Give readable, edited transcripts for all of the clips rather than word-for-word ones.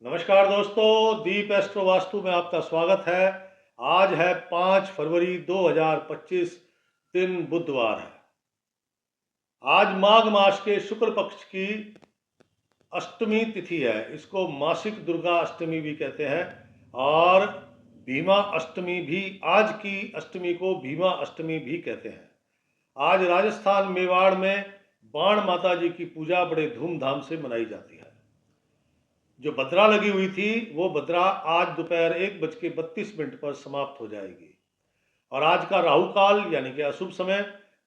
नमस्कार दोस्तों, दीप एस्ट्रो वास्तु में आपका स्वागत है। आज है 5 फरवरी 2025, दिन बुधवार है। आज माघ मास के शुक्ल पक्ष की अष्टमी तिथि है। इसको मासिक दुर्गा अष्टमी भी कहते हैं और भीमा अष्टमी भी, आज की अष्टमी को भीमा अष्टमी भी कहते हैं। आज राजस्थान मेवाड़ में बाण माता जी की पूजा बड़े धूमधाम से मनाई जाती है। जो भद्रा लगी हुई थी वो भद्रा आज दोपहर 1:32 पर समाप्त हो जाएगी और आज का राहु काल यानी कि अशुभ समय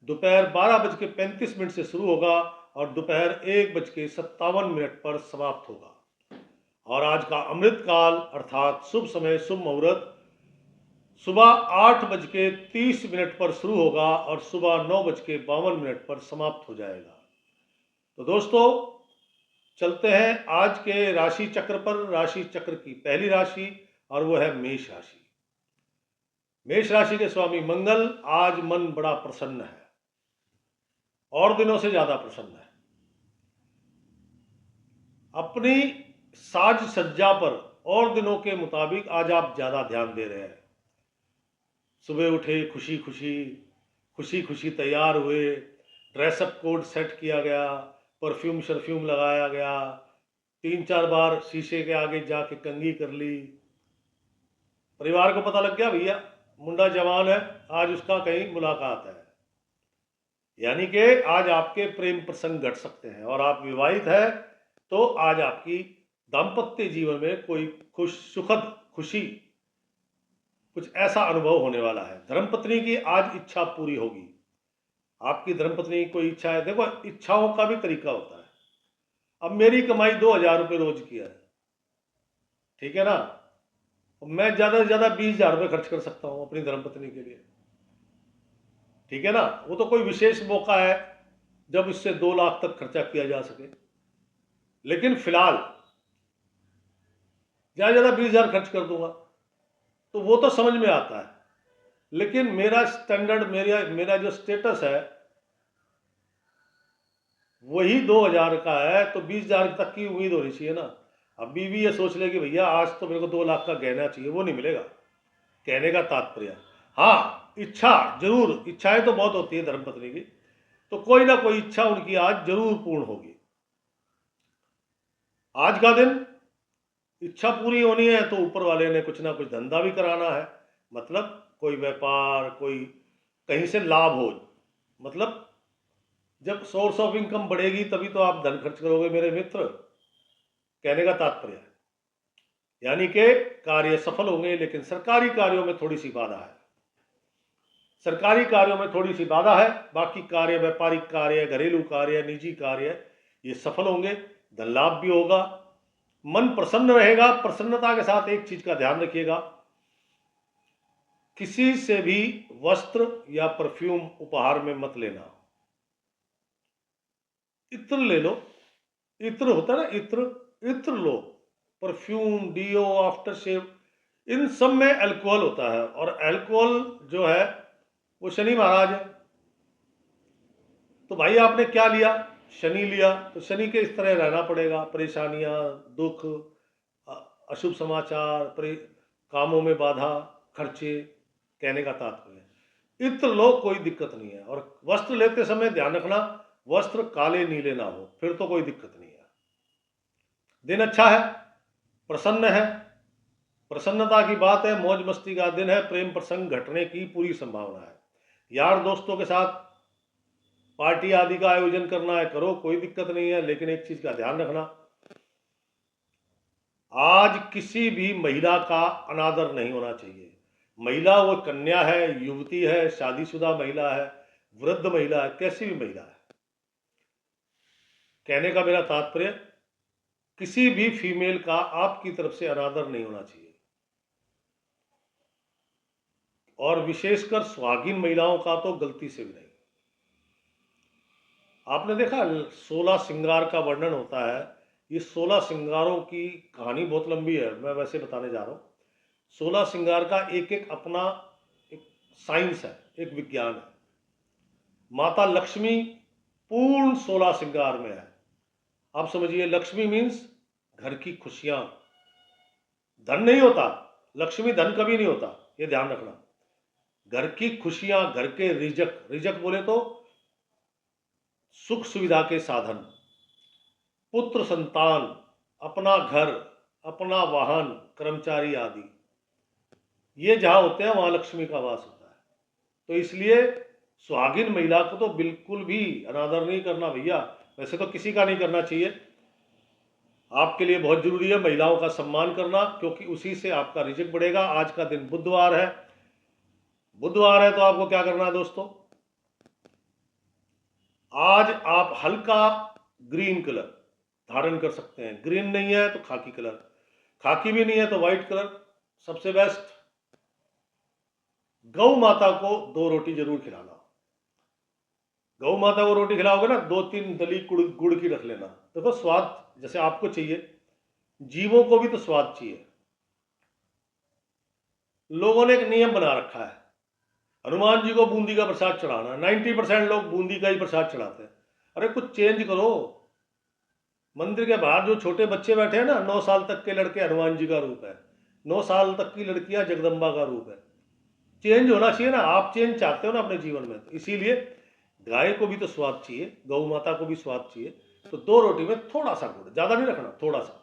दोपहर 12:35 से शुरू होगा और दोपहर 1:57 पर समाप्त होगा। और आज का अमृत काल अर्थात शुभ समय, शुभ मुहूर्त सुबह 8:30 पर शुरू होगा और सुबह 9:52 पर समाप्त हो जाएगा। तो दोस्तों, चलते हैं आज के राशि चक्र पर। राशि चक्र की पहली राशि और वो है मेष राशि। मेष राशि के स्वामी मंगल आज मन बड़ा प्रसन्न है और दिनों से ज्यादा प्रसन्न है। अपनी साज सज्जा पर और दिनों के मुताबिक आज आप ज्यादा ध्यान दे रहे हैं। सुबह उठे खुशी खुशी तैयार हुए, ड्रेसअप कोड सेट किया गया, परफ्यूम शरफ्यूम लगाया गया, 3-4 बार शीशे के आगे जाके कंघी कर ली। परिवार को पता लग गया भैया मुंडा जवान है, आज उसका कहीं मुलाकात है। यानी कि आज आपके प्रेम प्रसंग घट सकते हैं। और आप विवाहित है तो आज आपकी दाम्पत्य जीवन में कोई सुखद खुशी, कुछ ऐसा अनुभव होने वाला है। धर्मपत्नी की आज इच्छा पूरी होगी। आपकी धर्मपत्नी की कोई इच्छा है, देखो इच्छाओं का भी तरीका होता है। अब मेरी कमाई 2,000 रुपये रोज की है, ठीक है ना, मैं ज्यादा से ज्यादा 20,000 रुपये खर्च कर सकता हूं अपनी धर्मपत्नी के लिए, ठीक है ना। वो तो कोई विशेष मौका है जब इससे 2 लाख तक खर्चा किया जा सके, लेकिन फिलहाल ज्यादा से ज्यादा 20,000 खर्च कर दूंगा तो वो तो समझ में आता है। लेकिन मेरा स्टैंडर्ड, मेरा जो स्टेटस है वही 2,000 का है, तो 20,000 तक की उम्मीद होनी चाहिए ना। अब बीवी ये सोच ले कि भैया आज तो मेरे को 2 लाख का गहना चाहिए, वो नहीं मिलेगा। कहने का तात्पर्य, हाँ इच्छा जरूर, इच्छाएं तो बहुत होती है धर्मपत्नी की, तो कोई ना कोई इच्छा उनकी आज जरूर पूर्ण होगी। आज का दिन इच्छा पूरी होनी है तो ऊपर वाले ने कुछ ना कुछ धंधा भी कराना है, मतलब कोई व्यापार, कोई कहीं से लाभ हो। मतलब जब सोर्स ऑफ इनकम बढ़ेगी तभी तो आप धन खर्च करोगे मेरे मित्र। कहने का तात्पर्य है यानी कि कार्य सफल होंगे, लेकिन सरकारी कार्यों में थोड़ी सी बाधा है। सरकारी कार्यों में थोड़ी सी बाधा है, बाकी कार्य, व्यापारिक कार्य, घरेलू कार्य, निजी कार्य, ये सफल होंगे। धन लाभ भी होगा, मन प्रसन्न रहेगा। प्रसन्नता के साथ एक चीज का ध्यान रखिएगा, किसी से भी वस्त्र या परफ्यूम उपहार में मत लेना। इत्र ले लो, इत्र होता है ना, इत्र लो, परफ्यूम, डीओ, आफ्टर शेव, इन सब में अल्कोहल होता है और अल्कोहल जो है वो शनि महाराज है। तो भाई आपने क्या लिया? शनि लिया, तो शनि के इस तरह रहना पड़ेगा। परेशानियां, दुख, अशुभ समाचार, कामों में बाधा, खर्चे। कहने का तात्पर्य इत्र लो, कोई दिक्कत नहीं है। और वस्त्र लेते समय ध्यान रखना वस्त्र काले नीले ना हो, फिर तो कोई दिक्कत नहीं है। दिन अच्छा है, प्रसन्न है, प्रसन्नता की बात है, मौज मस्ती का दिन है। प्रेम प्रसंग घटने की पूरी संभावना है। यार दोस्तों के साथ पार्टी आदि का आयोजन करना है, करो, कोई दिक्कत नहीं है। लेकिन एक चीज का ध्यान रखना, आज किसी भी महिला का अनादर नहीं होना चाहिए। महिला वो कन्या है, युवती है, शादीशुदा महिला है, वृद्ध महिला है, कैसी भी महिला है। कहने का मेरा तात्पर्य, किसी भी फीमेल का आपकी तरफ से अनादर नहीं होना चाहिए। और विशेषकर सुहागिन महिलाओं का तो गलती से भी नहीं। आपने देखा 16 श्रृंगार का वर्णन होता है। ये 16 श्रृंगारों की कहानी बहुत लंबी है, मैं वैसे बताने जा रहा हूँ। 16 श्रृंगार का एक एक अपना एक साइंस है, एक विज्ञान है। माता लक्ष्मी पूर्ण 16 श्रृंगार में है। आप समझिए, लक्ष्मी मीन्स घर की खुशियां, धन नहीं होता, लक्ष्मी धन कभी नहीं होता, ये ध्यान रखना। घर की खुशियां, घर के रिजक, रिजक बोले तो सुख सुविधा के साधन, पुत्र संतान, अपना घर, अपना वाहन, कर्मचारी आदि, ये जहां होते हैं वहां लक्ष्मी का वास होता है। तो इसलिए सुहागिन महिला को तो बिल्कुल भी अनादर नहीं करना भैया। वैसे तो किसी का नहीं करना चाहिए, आपके लिए बहुत जरूरी है महिलाओं का सम्मान करना, क्योंकि उसी से आपका रिजक बढ़ेगा। आज का दिन बुधवार है, बुधवार है तो आपको क्या करना है दोस्तों, आज आप हल्का ग्रीन कलर धारण कर सकते हैं। ग्रीन नहीं है तो खाकी कलर, खाकी भी नहीं है तो व्हाइट कलर, सबसे बेस्ट। गौ माता को 2 रोटी जरूर खिलाना। गौ माता को रोटी खिलाओगे ना, 2-3 दली गुड़ की रख लेना। देखो स्वाद जैसे आपको चाहिए, जीवों को भी तो स्वाद चाहिए। लोगों ने एक नियम बना रखा है, हनुमान जी को बूंदी का प्रसाद चढ़ाना। 90% लोग बूंदी का ही प्रसाद चढ़ाते हैं। अरे कुछ चेंज करो। मंदिर के बाहर जो छोटे बच्चे बैठे हैं ना, 9 साल तक के लड़के हनुमान जी का रूप है, 9 साल तक की लड़कियां जगदम्बा का रूप है। चेंज होना चाहिए ना, आप चेंज चाहते हो ना अपने जीवन में, तो इसीलिए गाय को भी तो स्वाद चाहिए, गौ माता को भी स्वाद चाहिए। तो 2 रोटी में थोड़ा सा गुड़, ज्यादा नहीं रखना, थोड़ा सा,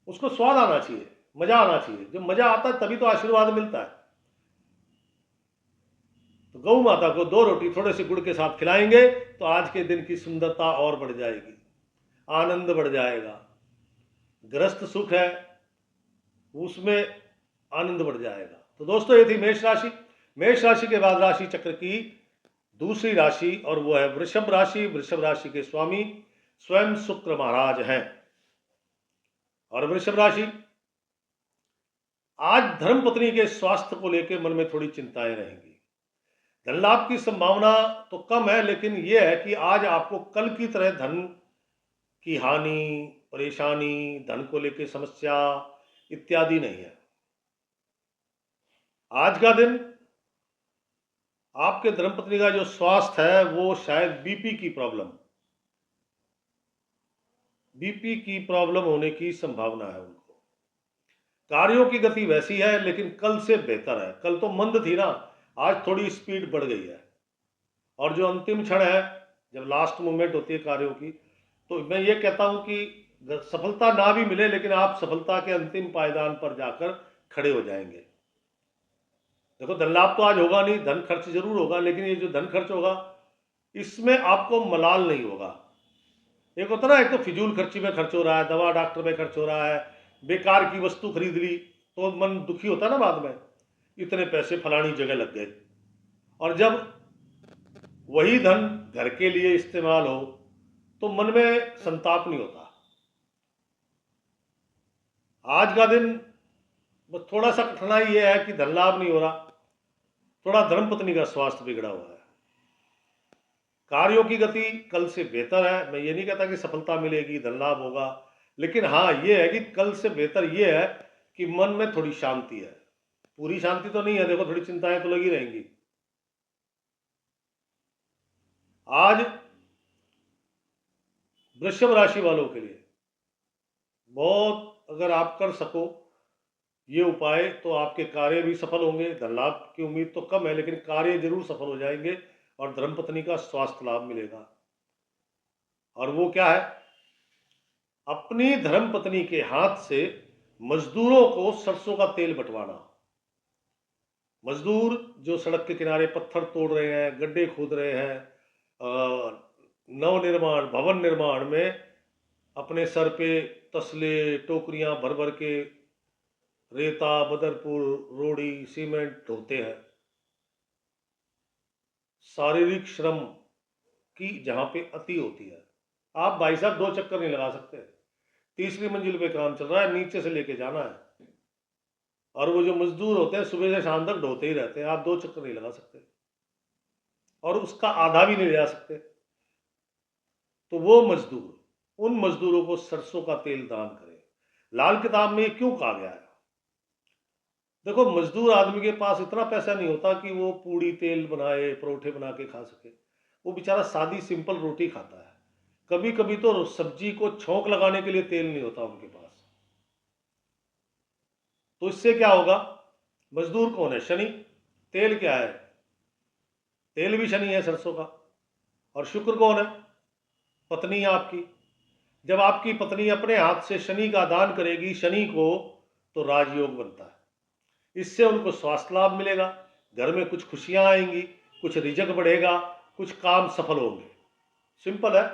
उसको स्वाद आना चाहिए, मजा आना चाहिए। जब मजा आता है तभी तो आशीर्वाद मिलता है। तो गौ माता को 2 रोटी थोड़े से गुड़ के साथ खिलाएंगे तो आज के दिन की सुंदरता और बढ़ जाएगी, आनंद बढ़ जाएगा। गृहस्थ सुख है उसमें आनंद बढ़ जाएगा। तो दोस्तों ये थी मेष राशि। मेष राशि के बाद राशि चक्र की दूसरी राशि और वो है वृषभ राशि। वृषभ राशि के स्वामी स्वयं शुक्र महाराज हैं। और वृषभ राशि, आज धर्मपत्नी के स्वास्थ्य को लेकर मन में थोड़ी चिंताएं रहेंगी। धन लाभ की संभावना तो कम है, लेकिन यह है कि आज आपको कल की तरह धन की हानि, परेशानी, धन को लेकर समस्या इत्यादि नहीं है। आज का दिन आपके धर्मपत्नी का जो स्वास्थ्य है वो शायद बीपी की प्रॉब्लम होने की संभावना है उनको। कार्यों की गति वैसी है लेकिन कल से बेहतर है। कल तो मंद थी ना, आज थोड़ी स्पीड बढ़ गई है। और जो अंतिम क्षण है, जब लास्ट मोमेंट होती है कार्यों की, तो मैं ये कहता हूं कि सफलता ना भी मिले लेकिन आप सफलता के अंतिम पायदान पर जाकर खड़े हो जाएंगे। देखो धन लाभ तो आज होगा नहीं, धन खर्च जरूर होगा, लेकिन ये जो धन खर्च होगा इसमें आपको मलाल नहीं होगा। एक होता ना, एक तो फिजूल खर्ची में खर्च हो रहा है, दवा डॉक्टर में खर्च हो रहा है, बेकार की वस्तु खरीद ली तो मन दुखी होता है ना बाद में, इतने पैसे फलानी जगह लग गए। और जब वही धन घर के लिए इस्तेमाल हो तो मन में संताप नहीं होता। आज का दिन बस थोड़ा सा कठिनाई यह है कि धन लाभ नहीं हो रहा, थोड़ा धर्मपत्नी का स्वास्थ्य बिगड़ा हुआ है। कार्यों की गति कल से बेहतर है। मैं ये नहीं कहता कि सफलता मिलेगी, धन लाभ होगा, लेकिन हाँ ये है कि कल से बेहतर ये है कि मन में थोड़ी शांति है। पूरी शांति तो नहीं है, देखो थोड़ी चिंताएं तो लगी रहेंगी। आज वृषभ राशि वालों के लिए बहुत, अगर आप कर सको ये उपाय तो आपके कार्य भी सफल होंगे। धन लाभ की उम्मीद तो कम है लेकिन कार्य जरूर सफल हो जाएंगे और धर्मपत्नी का स्वास्थ्य लाभ मिलेगा। और वो क्या है, अपनी धर्मपत्नी के हाथ से मजदूरों को सरसों का तेल बंटवाना। मजदूर जो सड़क के किनारे पत्थर तोड़ रहे हैं, गड्ढे खोद रहे हैं, नव निर्माण, भवन निर्माण में अपने सर पे तसले, टोकरियां भर भर के रेता, बदरपुर, रोड़ी, सीमेंट ढोते हैं। शारीरिक श्रम की जहां पे अति होती है, आप भाई साहब 2 चक्कर नहीं लगा सकते। तीसरी मंजिल पे काम चल रहा है, नीचे से लेके जाना है, और वो जो मजदूर होते हैं सुबह से शाम तक ढोते ही रहते हैं, आप 2 चक्कर नहीं लगा सकते और उसका आधा भी नहीं ले जा सकते। तो वो मजदूर, उन मजदूरों को सरसों का तेल दान करें। लाल किताब में ये क्यों कहा गया है? देखो मजदूर आदमी के पास इतना पैसा नहीं होता कि वो पूड़ी तेल बनाए, परोठे बना के खा सके। वो बेचारा सादी सिंपल रोटी खाता है। कभी कभी तो सब्जी को छौंक लगाने के लिए तेल नहीं होता उनके पास। तो इससे क्या होगा, मजदूर कौन है, शनि। तेल क्या है, तेल भी शनि है सरसों का। और शुक्र कौन है, पत्नी है आपकी। जब आपकी पत्नी अपने हाथ से शनि का दान करेगी शनि को, तो राजयोग बनता है। इससे उनको स्वास्थ्य लाभ मिलेगा, घर में कुछ खुशियां आएंगी, कुछ रिजक बढ़ेगा, कुछ काम सफल होंगे। सिंपल है।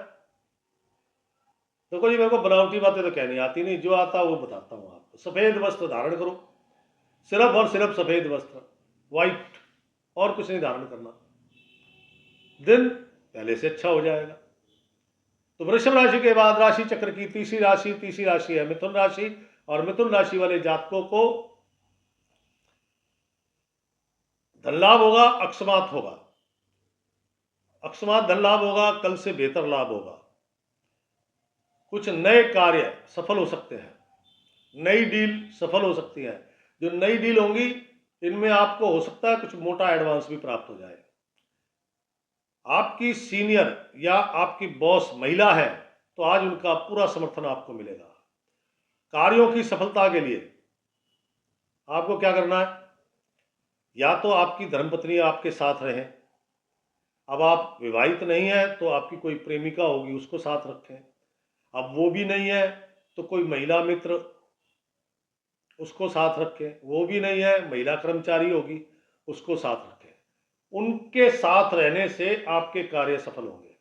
देखो जी, मेरे को बनावटी बातें तो कहनी आती नहीं, जो आता वो बताता हूँ आपको। सफेद वस्त्र धारण करो, सिर्फ और सिर्फ सफेद वस्त्र, व्हाइट, और कुछ नहीं धारण करना, दिन पहले से अच्छा हो जाएगा। तो वृषभ राशि के बाद राशि चक्र की तीसरी राशि है मिथुन राशि। और मिथुन राशि वाले जातकों को धन लाभ होगा, अकस्मात होगा, अकस्मात धन लाभ होगा, कल से बेहतर लाभ होगा। कुछ नए कार्य सफल हो सकते हैं, नई डील सफल हो सकती है। जो नई डील होंगी इनमें आपको हो सकता है कुछ मोटा एडवांस भी प्राप्त हो जाए। आपकी सीनियर या आपकी बॉस महिला है तो आज उनका पूरा समर्थन आपको मिलेगा। कार्यों की सफलता के लिए आपको क्या करना है, या तो आपकी धर्मपत्नी आपके साथ रहे, अब आप विवाहित नहीं है तो आपकी कोई प्रेमिका होगी, उसको साथ रखें। अब वो भी नहीं है तो कोई महिला मित्र, उसको साथ रखें। वो भी नहीं है, महिला कर्मचारी होगी, उसको साथ रखें। उनके साथ रहने से आपके कार्य सफल होंगे,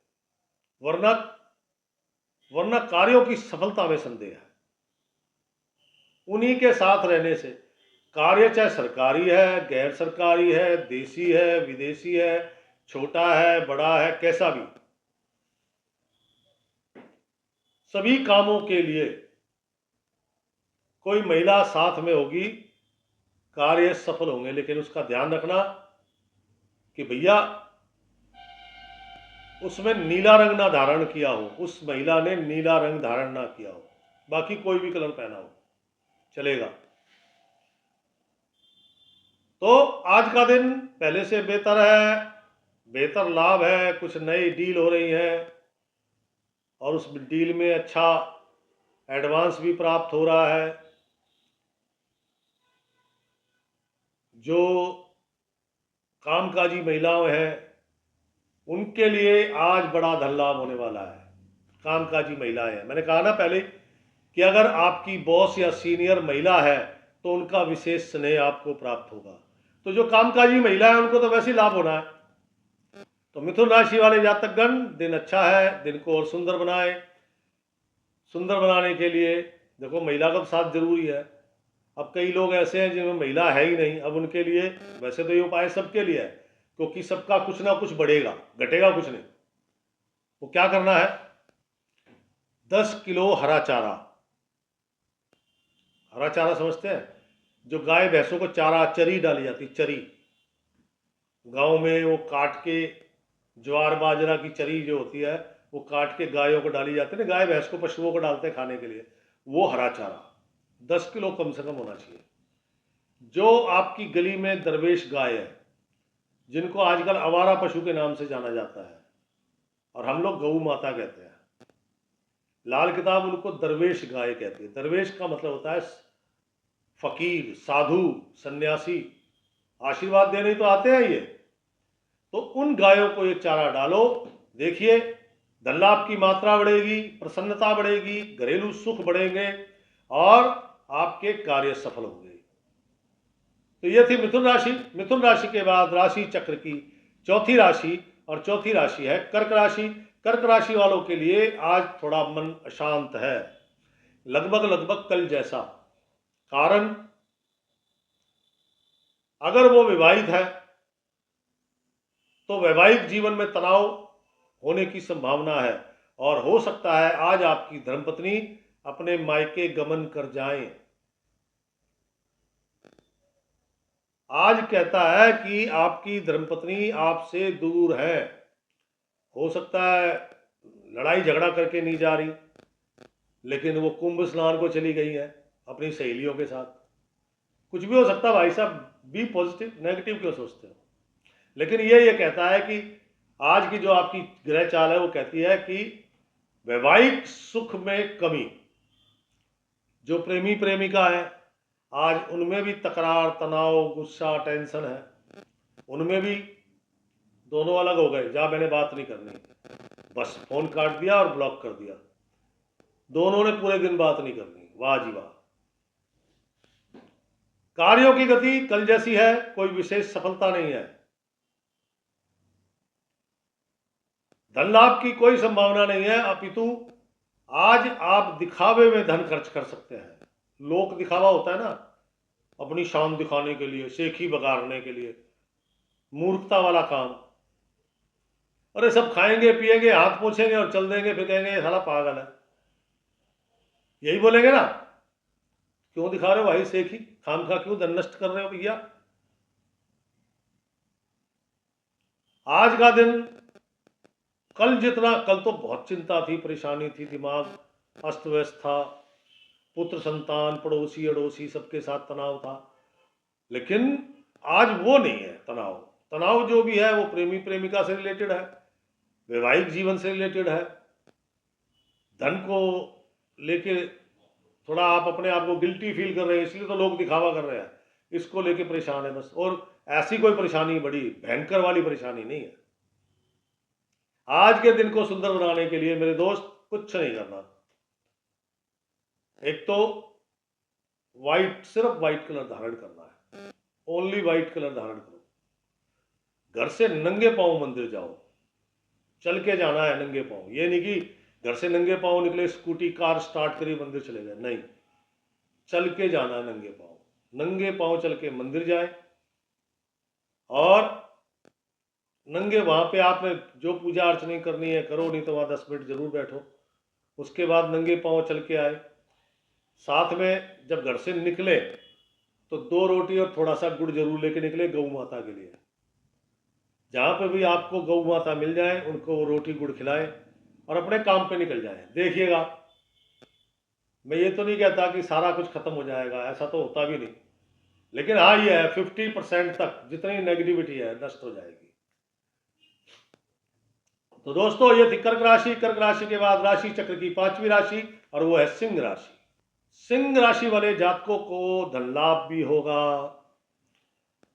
वरना कार्यों की सफलता में संदेह है। उन्हीं के साथ रहने से कार्य, चाहे सरकारी है, गैर सरकारी है, देसी है, विदेशी है, छोटा है, बड़ा है, कैसा भी, सभी कामों के लिए कोई महिला साथ में होगी, कार्य सफल होंगे। लेकिन उसका ध्यान रखना कि भैया उसमें नीला रंग ना धारण किया हो, उस महिला ने नीला रंग धारण ना किया हो, बाकी कोई भी कलर पहना हो चलेगा। तो आज का दिन पहले से बेहतर है, बेहतर लाभ है, कुछ नई डील हो रही है और उस डील में अच्छा एडवांस भी प्राप्त हो रहा है। जो कामकाजी महिलाएं हैं उनके लिए आज बड़ा धन लाभ होने वाला है। कामकाजी महिलाएं हैं, मैंने कहा ना पहले कि अगर आपकी बॉस या सीनियर महिला है तो उनका विशेष स्नेह आपको प्राप्त होगा। तो जो कामकाजी महिला है उनको तो वैसे ही लाभ होना है। तो मिथुन राशि वाले जातकगण, दिन अच्छा है, दिन को और सुंदर बनाए। सुंदर बनाने के लिए देखो महिला का साथ जरूरी है। अब कई लोग ऐसे हैं जिनमें महिला है ही नहीं, अब उनके लिए वैसे तो ये उपाय सबके लिए है, क्योंकि सबका कुछ ना कुछ बढ़ेगा, घटेगा कुछ नहीं। वो क्या करना है, 10 किलो हरा चारा, हरा चारा समझते हैं, जो गाय भैंसों को चारा, चरी डाली जाती, चरी गांव में वो काट के, ज्वार बाजरा की चरी जो होती है वो काट के गायों को डाली जाती है ना, गाय भैंस को, पशुओं को डालते हैं खाने के लिए, वो हरा चारा 10 किलो कम से कम होना चाहिए। जो आपकी गली में दरवेश गाय है, जिनको आजकल आवारा पशु के नाम से जाना जाता है और हम लोग गऊ माता कहते हैं, लाल किताब उनको दरवेश गाय कहती है। दरवेश का मतलब होता है फकीर, साधु, सन्यासी, आशीर्वाद देने तो आते हैं ये। तो उन गायों को ये चारा डालो, देखिए धन लाभ की मात्रा बढ़ेगी, प्रसन्नता बढ़ेगी, घरेलू सुख बढ़ेंगे और आपके कार्य सफल होंगे। तो ये थी मिथुन राशि। मिथुन राशि के बाद राशि चक्र की चौथी राशि, और चौथी राशि है कर्क राशि। कर्क राशि वालों के लिए आज थोड़ा मन अशांत है, लगभग कल जैसा। कारण, अगर वो विवाहित है तो वैवाहिक जीवन में तनाव होने की संभावना है, और हो सकता है आज आपकी धर्मपत्नी अपने मायके गमन कर जाएं। आज कहता है कि आपकी धर्मपत्नी आपसे दूर है, हो सकता है लड़ाई झगड़ा करके नहीं जा रही, लेकिन वो कुंभ स्नान को चली गई है अपनी सहेलियों के साथ। कुछ भी हो सकता है भाई साहब, बी पॉजिटिव, नेगेटिव क्यों सोचते हो। लेकिन ये कहता है कि आज की जो आपकी ग्रह चाल है वो कहती है कि वैवाहिक सुख में कमी, जो प्रेमी प्रेमिका है आज उनमें भी तकरार, तनाव, गुस्सा, टेंशन है। उनमें भी दोनों अलग हो गए, जा मैंने बात नहीं करनी, बस फोन काट दिया और ब्लॉक कर दिया। दोनों ने पूरे दिन बात नहीं करनी। वाह जी वाह। कार्यों की गति कल जैसी है, कोई विशेष सफलता नहीं है। धन लाभ की कोई संभावना नहीं है, अपितु आज आप दिखावे में धन खर्च कर सकते हैं। लोक दिखावा होता है ना, अपनी शान दिखाने के लिए, सेखी बगाड़ने के लिए, मूर्खता वाला काम। अरे सब खाएंगे पिएंगे, हाथ पोछेंगे और चल देंगे, फिर कहेंगे ये साला पागल है, यही बोलेंगे ना। क्यों दिखा रहे हो भाई सेखी, खाम खा क्यों धन नष्ट कर रहे हो भैया। आज का दिन कल जितना, कल तो बहुत चिंता थी, परेशानी थी, दिमाग अस्त व्यस्त था, पुत्र संतान, पड़ोसी अड़ोसी सबके साथ तनाव था। लेकिन आज वो नहीं है तनाव। तनाव जो भी है वो प्रेमी प्रेमिका से रिलेटेड है, वैवाहिक जीवन से रिलेटेड है। धन को लेके थोड़ा आप अपने आप को गिल्टी फील कर रहे हैं, इसलिए तो लोग दिखावा कर रहे हैं, इसको लेके परेशान है बस। और ऐसी कोई परेशानी बड़ी भयंकर वाली परेशानी नहीं है। आज के दिन को सुंदर बनाने के लिए मेरे दोस्त कुछ नहीं करना। एक तो वाइट, सिर्फ वाइट कलर धारण करना है, ओनली वाइट कलर धारण करो। घर से नंगे पांव मंदिर जाओ, चल के जाना है नंगे पांव। ये नहीं कि घर से नंगे पांव निकले, स्कूटी कार स्टार्ट करी मंदिर चले गए, नहीं, चल के जाना है नंगे पांव। नंगे पांव चल के मंदिर जाए और नंगे वहां पे आपने जो पूजा अर्चना करनी है करो, नहीं तो वहां 10 मिनट जरूर बैठो। उसके बाद नंगे पांव चल के आए। साथ में जब घर से निकले तो 2 रोटी और थोड़ा सा गुड़ जरूर लेके निकले गौ माता के लिए। जहां पे भी आपको गौ माता मिल जाए उनको वो रोटी गुड़ खिलाए और अपने काम पे निकल जाए। देखिएगा, मैं ये तो नहीं कहता कि सारा कुछ खत्म हो जाएगा, ऐसा तो होता भी नहीं, लेकिन हाँ ये है 50% तक जितनी नेगेटिविटी है नष्ट हो जाएगी। तो दोस्तों ये थी कर्क राशि। कर्क राशि के बाद राशि चक्र की 5वीं राशि और वो है सिंह राशि। सिंह राशि वाले जातकों को धन लाभ भी होगा,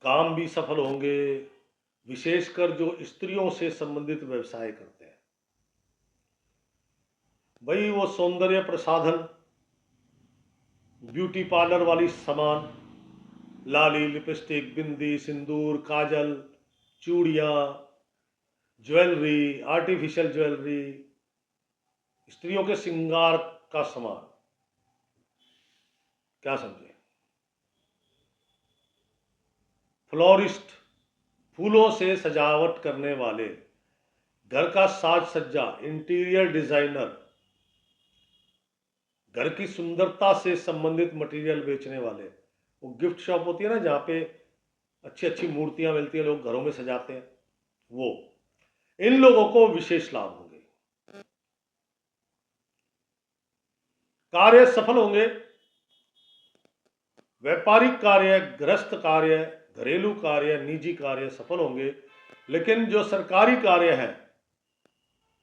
काम भी सफल होंगे, विशेषकर जो स्त्रियों से संबंधित व्यवसाय करते हैं। भाई वो सौंदर्य प्रसाधन, ब्यूटी पार्लर वाली सामान, लाली, लिपस्टिक, बिंदी, सिंदूर, काजल, चूड़ियां, ज्वेलरी, आर्टिफिशियल ज्वेलरी, स्त्रियों के श्रृंगार का सामान, क्या समझे, फ्लोरिस्ट, फूलों से सजावट करने वाले, घर का साज सज्जा, इंटीरियर डिजाइनर, घर की सुंदरता से संबंधित मटेरियल बेचने वाले, वो गिफ्ट शॉप होती है ना जहाँ पे अच्छी अच्छी मूर्तियां मिलती है, लोग घरों में सजाते हैं, वो इन लोगों को विशेष लाभ होंगे। कार्य सफल होंगे, व्यापारिक कार्य, गृहस्थ कार्य, घरेलू कार्य, निजी कार्य सफल होंगे। लेकिन जो सरकारी कार्य है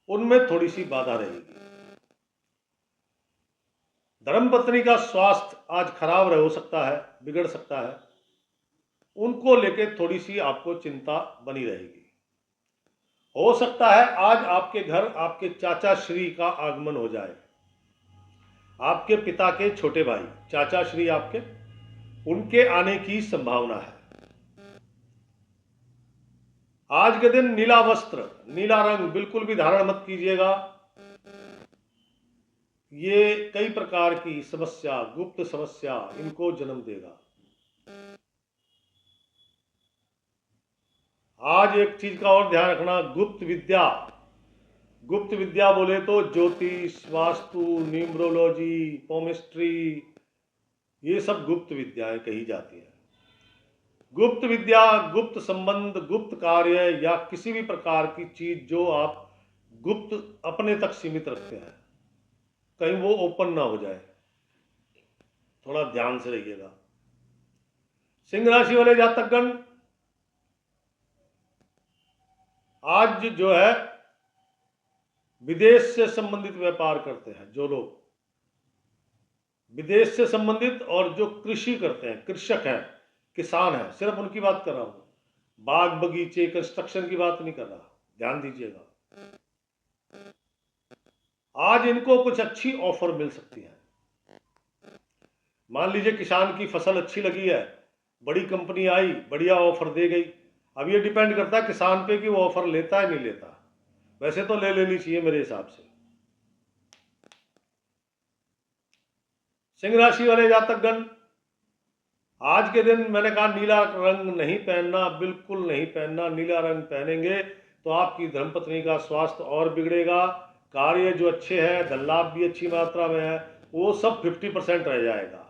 उनमें थोड़ी सी बाधा रहेगी। धर्मपत्नी का स्वास्थ्य आज खराब हो सकता है, बिगड़ सकता है, उनको लेके थोड़ी सी आपको चिंता बनी रहेगी। हो सकता है आज आपके घर आपके चाचा श्री का आगमन हो जाए, आपके पिता के छोटे भाई चाचा श्री आपके, उनके आने की संभावना है। आज के दिन नीला वस्त्र, नीला रंग बिल्कुल भी धारण मत कीजिएगा, ये कई प्रकार की समस्या, गुप्त समस्या इनको जन्म देगा। आज एक चीज का और ध्यान रखना, गुप्त विद्या, गुप्त विद्या बोले तो ज्योतिष, वास्तु, न्यूमरोलॉजी, पोमिस्ट्री, ये सब गुप्त विद्याएं कही जाती है। गुप्त विद्या, गुप्त संबंध, गुप्त कार्य या किसी भी प्रकार की चीज जो आप गुप्त अपने तक सीमित रखते हैं, कहीं वो ओपन ना हो जाए, थोड़ा ध्यान से रहिएगा। सिंह राशि वाले जातकगण आज जो है विदेश से संबंधित व्यापार करते हैं, जो लोग विदेश से संबंधित और जो कृषि करते हैं, कृषक हैं, किसान हैं, सिर्फ उनकी बात कर रहा हूँ। बाग बगीचे कंस्ट्रक्शन की बात नहीं कर रहा, ध्यान दीजिएगा। आज इनको कुछ अच्छी ऑफर मिल सकती है। मान लीजिए किसान की फसल अच्छी लगी है, बड़ी कंपनी आई, बढ़िया ऑफर दे गई। अब ये डिपेंड करता है किसान पे कि वो ऑफर लेता है नहीं लेता। वैसे तो ले लेनी चाहिए मेरे हिसाब से। सिंह राशि वाले जातकगण, आज के दिन मैंने कहा नीला रंग नहीं पहनना, बिल्कुल नहीं पहनना। नीला रंग पहनेंगे तो आपकी धर्मपत्नी का स्वास्थ्य और बिगड़ेगा। कार्य जो अच्छे हैं, धन लाभ भी अच्छी मात्रा में है, वो सब 50% रह जाएगा।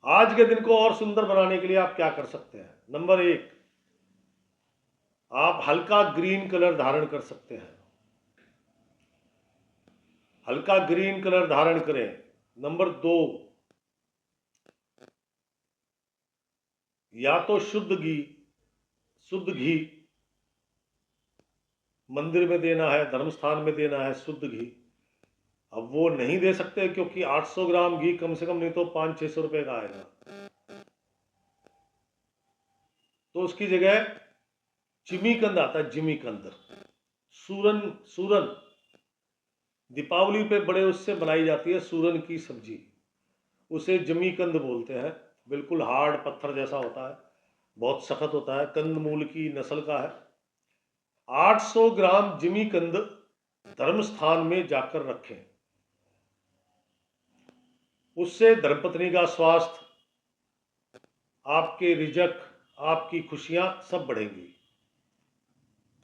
आज के दिन को और सुंदर बनाने के लिए आप क्या कर सकते हैं? नंबर 1, आप हल्का ग्रीन कलर धारण कर सकते हैं। हल्का ग्रीन कलर धारण करें। नंबर 2, या तो शुद्ध घी मंदिर में देना है, धर्म स्थान में देना है, शुद्ध घी। अब वो नहीं दे सकते क्योंकि 800 ग्राम घी कम से कम नहीं तो 500-600 रुपए का आएगा। तो उसकी जगह जिमीकंद आता है, जिमीकंद, सूरन दीपावली पे बड़े उससे बनाई जाती है, सूरन की सब्जी, उसे जिमीकंद बोलते हैं। बिल्कुल हार्ड पत्थर जैसा होता है, बहुत सख्त होता है, कंदमूल की नस्ल का है। 800 ग्राम जिमीकंद धर्म स्थान में जाकर रखें। उससे धर्मपत्नी का स्वास्थ्य, आपके रिजक, आपकी खुशियां सब बढ़ेंगी।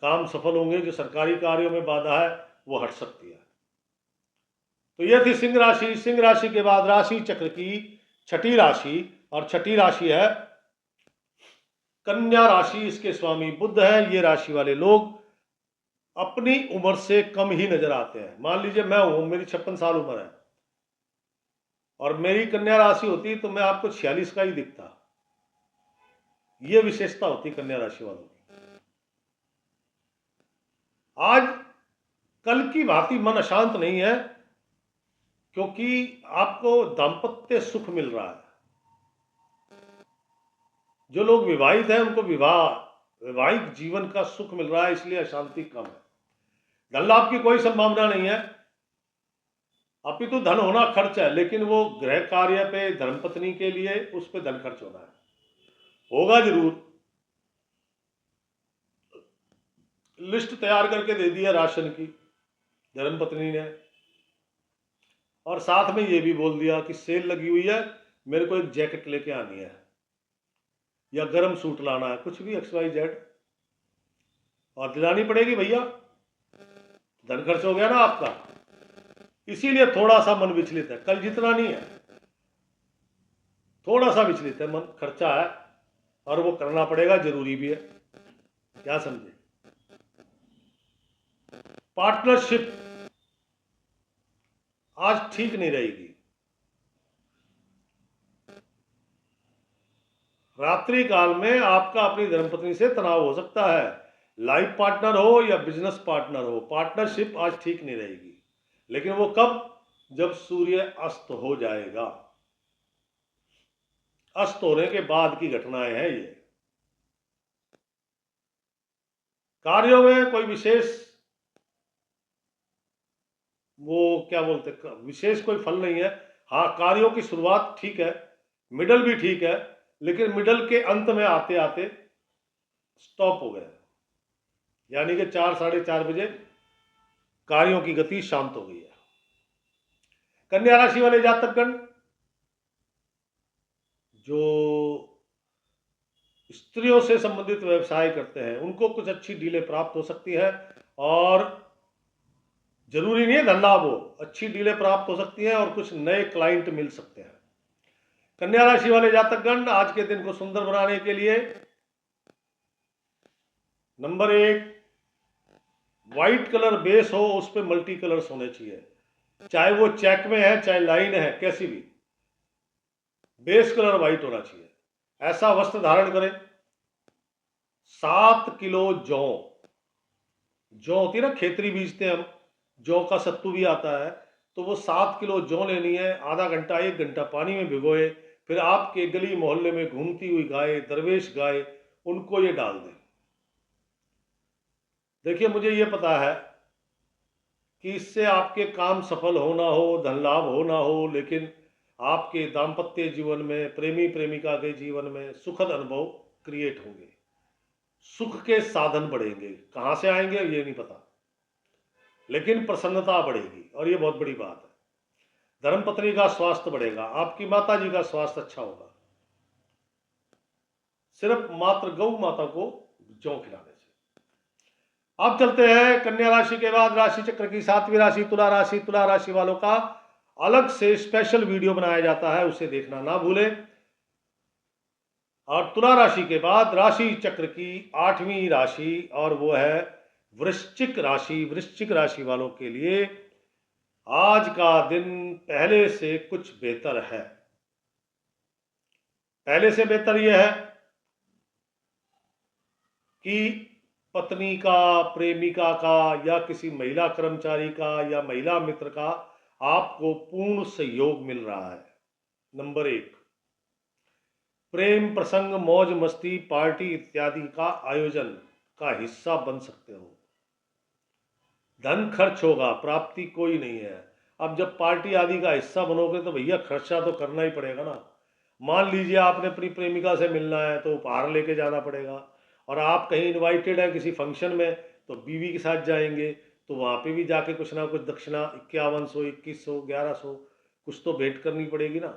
काम सफल होंगे। जो सरकारी कार्यों में बाधा है वो हट सकती है। तो यह थी सिंह राशि। सिंह राशि के बाद राशि चक्र की छठी राशि, और छठी राशि है कन्या राशि। इसके स्वामी बुध है। ये राशि वाले लोग अपनी उम्र से कम ही नजर आते हैं। मान लीजिए मैं हूं, मेरी 56 साल उम्र है और मेरी कन्या राशि होती तो मैं आपको 46 का ही दिखता। यह विशेषता होती कन्या राशि वालों की। आज कल की भांति मन अशांत नहीं है, क्योंकि आपको दाम्पत्य सुख मिल रहा है। जो लोग विवाहित हैं उनको वैवाहिक जीवन का सुख मिल रहा है, इसलिए अशांति कम है। धन लाभ की कोई संभावना नहीं है, अपितु धन होना खर्च है, लेकिन वो गृह कार्य पे, धर्मपत्नी के लिए उस पे धन खर्च होना है, होगा जरूर। लिस्ट तैयार करके दे दी है राशन की धर्मपत्नी ने, और साथ में ये भी बोल दिया कि सेल लगी हुई है, मेरे को एक जैकेट लेके आनी है या गर्म सूट लाना है, कुछ भी XYZ, और दिलानी पड़ेगी भैया, धन खर्च हो गया ना आपका। इसीलिए थोड़ा सा मन विचलित है, कल जितना नहीं है, थोड़ा सा विचलित है मन, खर्चा है और वो करना पड़ेगा, जरूरी भी है। क्या समझे? पार्टनरशिप आज ठीक नहीं रहेगी। रात्रि काल में आपका अपनी धर्मपत्नी से तनाव हो सकता है, लाइफ पार्टनर हो या बिजनेस पार्टनर हो, पार्टनरशिप आज ठीक नहीं रहेगी। लेकिन वो कब? जब सूर्य अस्त हो जाएगा। अस्त होने के बाद की घटनाएं हैं ये। कार्यों में कोई विशेष, वो क्या बोलते, विशेष कोई फल नहीं है। हाँ, कार्यों की शुरुआत ठीक है, मिडल भी ठीक है, लेकिन मिडल के अंत में आते आते स्टॉप हो गया, यानी कि 4-4:30 बजे कार्यों की गति शांत हो गई है। कन्या राशि वाले जातकगण, जो स्त्रियों से संबंधित व्यवसाय करते हैं उनको कुछ अच्छी डीलें प्राप्त हो सकती है, और जरूरी नहीं है धन लाभ हो, अच्छी डीलें प्राप्त हो सकती हैं और कुछ नए क्लाइंट मिल सकते हैं। कन्या राशि वाले जातकगण, आज के दिन को सुंदर बनाने के लिए नंबर 1, व्हाइट कलर बेस हो, उस पर मल्टी कलर्स होने चाहिए, चाहे वो चेक में है चाहे लाइन है, कैसी भी, बेस कलर व्हाइट होना चाहिए। ऐसा वस्त्र धारण करें। 7 किलो जौ होती है ना, खेतरी बीजते हैं हम, जौ का सत्तू भी आता है, तो वो 7 किलो जौ लेनी है, आधा घंटा 1 घंटा पानी में भिगोए, फिर आपके गली मोहल्ले में घूमती हुई गाय, दरवेश गाय, उनको ये डाल दें। देखिए, मुझे ये पता है कि इससे आपके काम सफल हो ना हो, धन लाभ हो ना हो, लेकिन आपके दाम्पत्य जीवन में, प्रेमी प्रेमिका के जीवन में सुखद अनुभव क्रिएट होंगे, सुख के साधन बढ़ेंगे। कहाँ से आएंगे ये नहीं पता, लेकिन प्रसन्नता बढ़ेगी और ये बहुत बड़ी बात है। धर्मपत्नी का स्वास्थ्य बढ़ेगा, आपकी माता जी का स्वास्थ्य अच्छा होगा, सिर्फ मात्र गौ माता को जौ खिलाने से। अब चलते हैं कन्या राशि के बाद राशि चक्र की 7वीं राशि तुला राशि। तुला राशि वालों का अलग से स्पेशल वीडियो बनाया जाता है, उसे देखना ना भूलें। और तुला राशि के बाद राशि चक्र की 8वीं राशि और वो है वृश्चिक राशि। वृश्चिक राशि वालों के लिए आज का दिन पहले से कुछ बेहतर है। पहले से बेहतर यह है कि पत्नी का, प्रेमिका का या किसी महिला कर्मचारी का या महिला मित्र का आपको पूर्ण सहयोग मिल रहा है। नंबर 1, प्रेम प्रसंग, मौज मस्ती, पार्टी इत्यादि का आयोजन का हिस्सा बन सकते हो। धन खर्च होगा, प्राप्ति कोई नहीं है। अब जब पार्टी आदि का हिस्सा बनोगे तो भैया खर्चा तो करना ही पड़ेगा ना। मान लीजिए आपने अपनी प्रेमिका से मिलना है तो उपहार लेके जाना पड़ेगा, और आप कहीं इनवाइटेड हैं किसी फंक्शन में तो बीवी के साथ जाएंगे, तो वहाँ पे भी जाके कुछ ना कुछ दक्षिणा 5100, 2100, 1100 कुछ तो भेंट करनी पड़ेगी ना।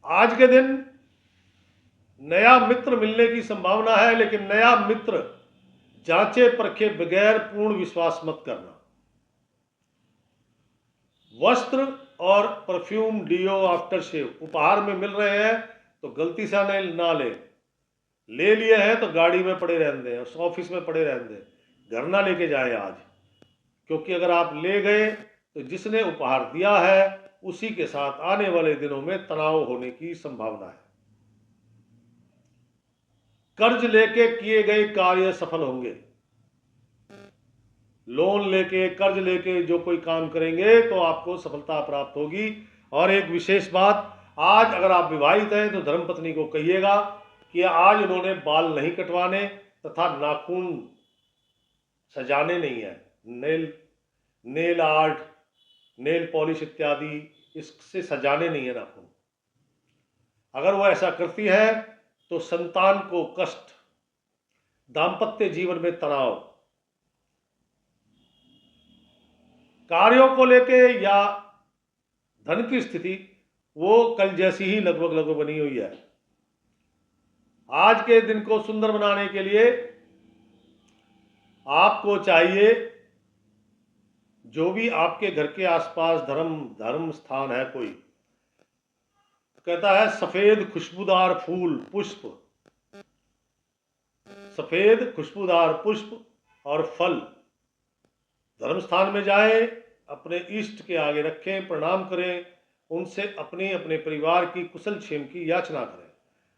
आज के दिन नया मित्र मिलने की संभावना है, लेकिन नया मित्र जांचे परखे बगैर पूर्ण विश्वास मत करना। वस्त्र और परफ्यूम, डिओ, आफ्टर शेव उपहार में मिल रहे हैं तो गलती से ना ले लिए हैं तो गाड़ी में पड़े रहने दें, ऑफिस में पड़े रहने दें, घर ना लेके जाए आज। क्योंकि अगर आप ले गए तो जिसने उपहार दिया है उसी के साथ आने वाले दिनों में तनाव होने की संभावना है। कर्ज लेके किए गए कार्य सफल होंगे। लोन लेके, कर्ज लेके जो कोई काम करेंगे तो आपको सफलता प्राप्त होगी। और एक विशेष बात, आज अगर आप विवाहित हैं तो धर्मपत्नी को कहिएगा कि आज उन्होंने बाल नहीं कटवाने तथा नाखून सजाने नहीं है। नेल आर्ट, नेल पॉलिश इत्यादि इससे सजाने नहीं है नाखून। अगर वो ऐसा करती है तो संतान को कष्ट, दाम्पत्य जीवन में तनाव, कार्यों को लेके या धन की स्थिति वो कल जैसी ही लगभग बनी हुई है। आज के दिन को सुंदर बनाने के लिए आपको चाहिए, जो भी आपके घर के आसपास धर्म स्थान है, कोई कहता है सफेद खुशबूदार फूल, पुष्प, सफेद खुशबूदार पुष्प और फल धर्म स्थान में जाए, अपने इष्ट के आगे रखें, प्रणाम करें, उनसे अपने अपने परिवार की कुशल क्षेम की याचना करें,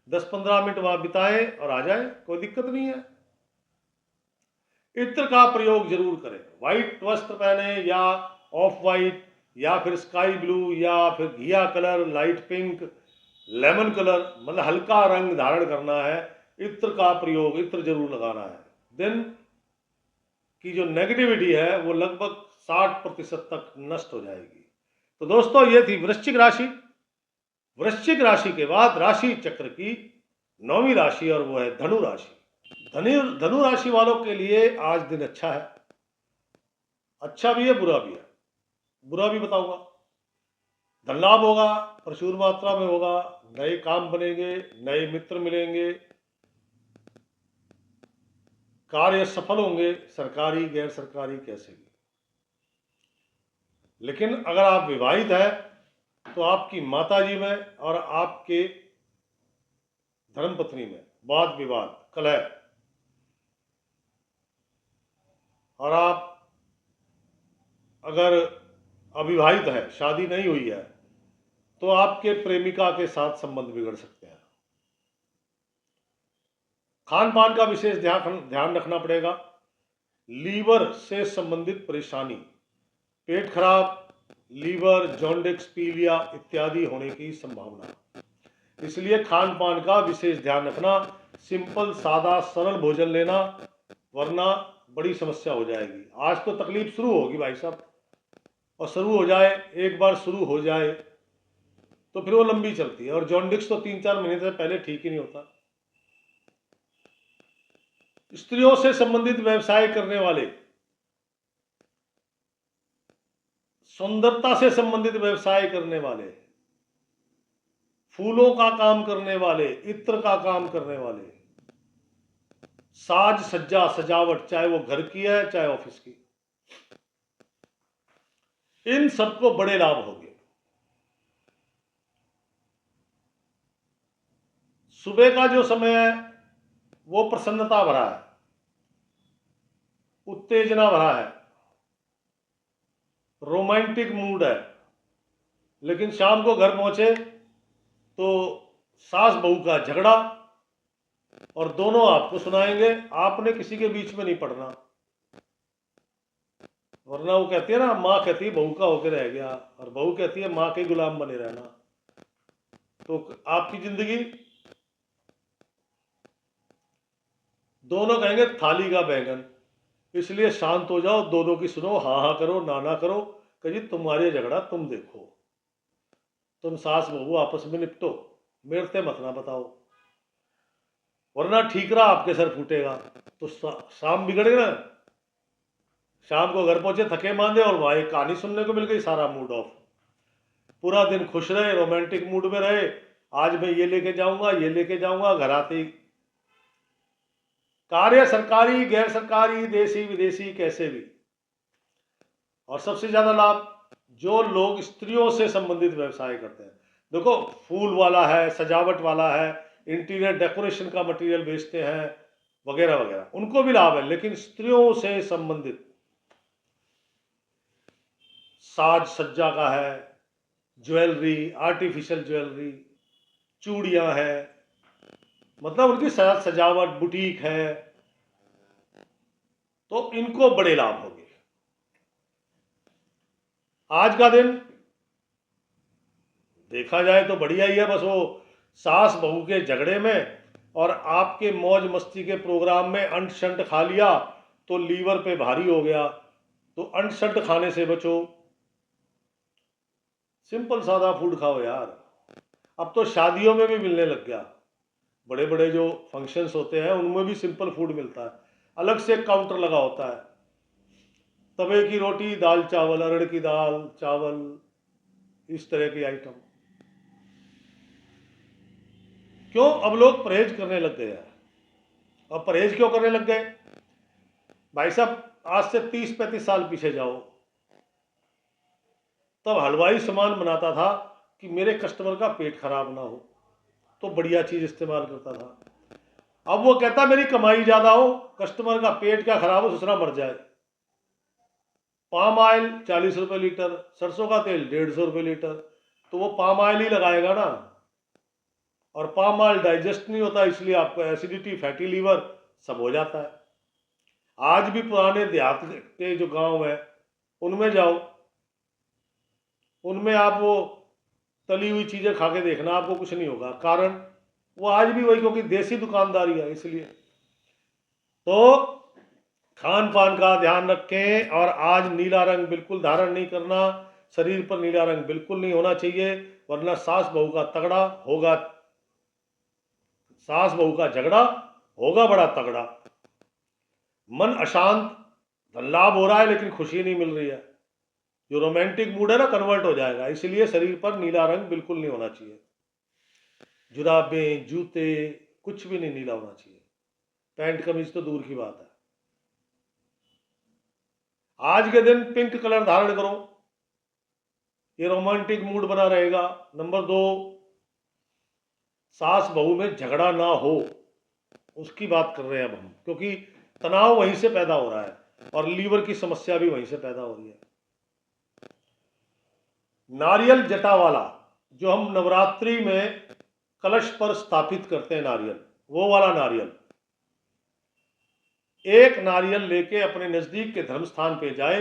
10-15 मिनट वहां बिताएं और आ जाए, कोई दिक्कत नहीं है। इत्र का प्रयोग जरूर करें। व्हाइट वस्त्र पहने या ऑफ वाइट या फिर स्काई ब्लू या फिर घिया colour, light pink, lemon colour, मतलब हल्का रंग धारण करना है। इत्र का प्रयोग, इत्र जरूर लगाना है। दिन की जो नेगेटिविटी है वो लगभग 60% तक नष्ट हो जाएगी। तो दोस्तों, ये थी वृश्चिक राशि। वृश्चिक राशि के बाद राशि चक्र की 9वीं राशि और वो है धनु राशि। धनु राशि वालों के लिए आज दिन अच्छा है। अच्छा भी है, बुरा भी है। बुरा भी बताऊंगा। धन लाभ होगा, प्रचुर मात्रा में होगा, नए काम बनेंगे, नए मित्र मिलेंगे, कार्य सफल होंगे, सरकारी गैर सरकारी कैसे भी। लेकिन अगर आप विवाहित हैं तो आपकी माताजी में और आपके धर्मपत्नी में वाद विवाद, कलह, और आप अगर अविवाहित है, शादी नहीं हुई है, तो आपके प्रेमिका के साथ संबंध बिगड़ सकते हैं। खान पान का विशेष ध्यान रखना पड़ेगा। लीवर से संबंधित परेशानी, पेट खराब, लीवर, जॉन्डिस, पीलिया इत्यादि होने की संभावना। इसलिए खान पान का विशेष ध्यान रखना, सिंपल सादा सरल भोजन लेना, वरना बड़ी समस्या हो जाएगी। आज तो तकलीफ शुरू होगी भाई साहब, और शुरू हो जाए, एक बार शुरू हो जाए तो फिर वो लंबी चलती है, और जॉन्डिस तो 3-4 महीने से पहले ठीक ही नहीं होता। स्त्रियों से संबंधित व्यवसाय करने वाले, सुंदरता से संबंधित व्यवसाय करने वाले, फूलों का काम करने वाले, इत्र का काम करने वाले, साज सज्जा सजावट, चाहे वो घर की है चाहे ऑफिस की, इन सबको बड़े लाभ होंगे। सुबह का जो समय है वो प्रसन्नता भरा है, उत्तेजना भरा है, रोमांटिक मूड है। लेकिन शाम को घर पहुंचे तो सास बहू का झगड़ा, और दोनों आपको सुनाएंगे, आपने किसी के बीच में नहीं पड़ना, वरना वो कहती है ना, माँ कहती है बहू का होकर रह गया, और बहू कहती है माँ के गुलाम बने रहना, तो आपकी जिंदगी, दोनों कहेंगे थाली का बैंगन। इसलिए शांत हो जाओ, दो की सुनो, हाँ हाँ करो, ना ना करो, कहिए तुम्हारे झगड़ा तुम देखो, तुम सास बहू आपस में निपटो, मेरे से मत ना बताओ, वरना ठीक रहा आपके सर फूटेगा। तो शाम बिगड़ गया। शाम को घर पहुंचे थके मांदे, और वहां एक कहानी सुनने को मिल गई, सारा मूड ऑफ। पूरा दिन खुश रहे, रोमांटिक मूड में रहे, आज मैं ये लेके जाऊंगा, ये लेके जाऊंगा, घर आते ही कार्य सरकारी गैर सरकारी देसी विदेशी कैसे भी। और सबसे ज्यादा लाभ जो लोग स्त्रियों से संबंधित व्यवसाय करते हैं, देखो फूल वाला है, सजावट वाला है, इंटीरियर डेकोरेशन का मटेरियल बेचते हैं, वगैरह वगैरह, उनको भी लाभ है। लेकिन स्त्रियों से संबंधित साज सज्जा का है, ज्वेलरी, आर्टिफिशियल ज्वेलरी, चूड़ियां हैं, मतलब उनकी सजावट, बुटीक है, तो इनको बड़े लाभ होंगे। आज का दिन देखा जाए तो बढ़िया ही है, बस वो सास बहू के झगड़े में और आपके मौज मस्ती के प्रोग्राम में अंट शंट खा लिया तो लीवर पे भारी हो गया, तो अंट शंट खाने से बचो, सिंपल सादा फूड खाओ यार। अब तो शादियों में भी मिलने लग गया, बड़े बड़े जो फंक्शंस होते हैं उनमें भी सिंपल फूड मिलता है, अलग से एक काउंटर लगा होता है, तवे की रोटी, दाल चावल, अरहर की दाल चावल, इस तरह के आइटम। क्यों? अब लोग परहेज करने लग गए हैं। अब परहेज क्यों करने लग गए भाई साहब? आज से 30-35 साल पीछे जाओ, तब हलवाई सामान बनाता था कि मेरे कस्टमर का पेट खराब ना हो, तो बढ़िया चीज इस्तेमाल करता था। अब वो कहता मेरी कमाई ज्यादा हो, कस्टमर का पेट क्या खराब हो, दूसरा मर जाए। पाम ऑयल 40 रुपए लीटर, सरसों का तेल 150 रुपए लीटर, तो वो पाम ऑयल ही लगाएगा ना, और पाम ऑयल डाइजेस्ट नहीं होता, इसलिए आपको एसिडिटी, फैटी लीवर सब हो जाता है। आज भी पुराने देहात के जो गांव है उनमें जाओ, उनमें आप वो तली हुई चीजें खा के देखना, आपको कुछ नहीं होगा। कारण वो आज भी वही, क्योंकि देसी दुकानदारी है। इसलिए तो खान पान का ध्यान रखें, और आज नीला रंग बिल्कुल धारण नहीं करना, शरीर पर नीला रंग बिल्कुल नहीं होना चाहिए, वरना सास बहू का तगड़ा होगा, सास बहू का झगड़ा होगा बड़ा तगड़ा। मन अशांत, धन लाभ हो रहा है लेकिन खुशी नहीं मिल रही है, जो रोमांटिक मूड है ना कन्वर्ट हो जाएगा। इसलिए शरीर पर नीला रंग बिल्कुल नहीं होना चाहिए, जुराबें, जूते, कुछ भी नहीं नीला होना चाहिए, पैंट कमीज तो दूर की बात है। आज के दिन पिंक कलर धारण करो, ये रोमांटिक मूड बना रहेगा। नंबर 2, सास बहू में झगड़ा ना हो, उसकी बात कर रहे हैं अब हम, क्योंकि तनाव वहीं से पैदा हो रहा है और लीवर की समस्या भी वहीं से पैदा हो रही है। नारियल जटा वाला, जो हम नवरात्रि में कलश पर स्थापित करते हैं नारियल, वो वाला नारियल एक नारियल लेके अपने नज़दीक के धर्म स्थान पे जाए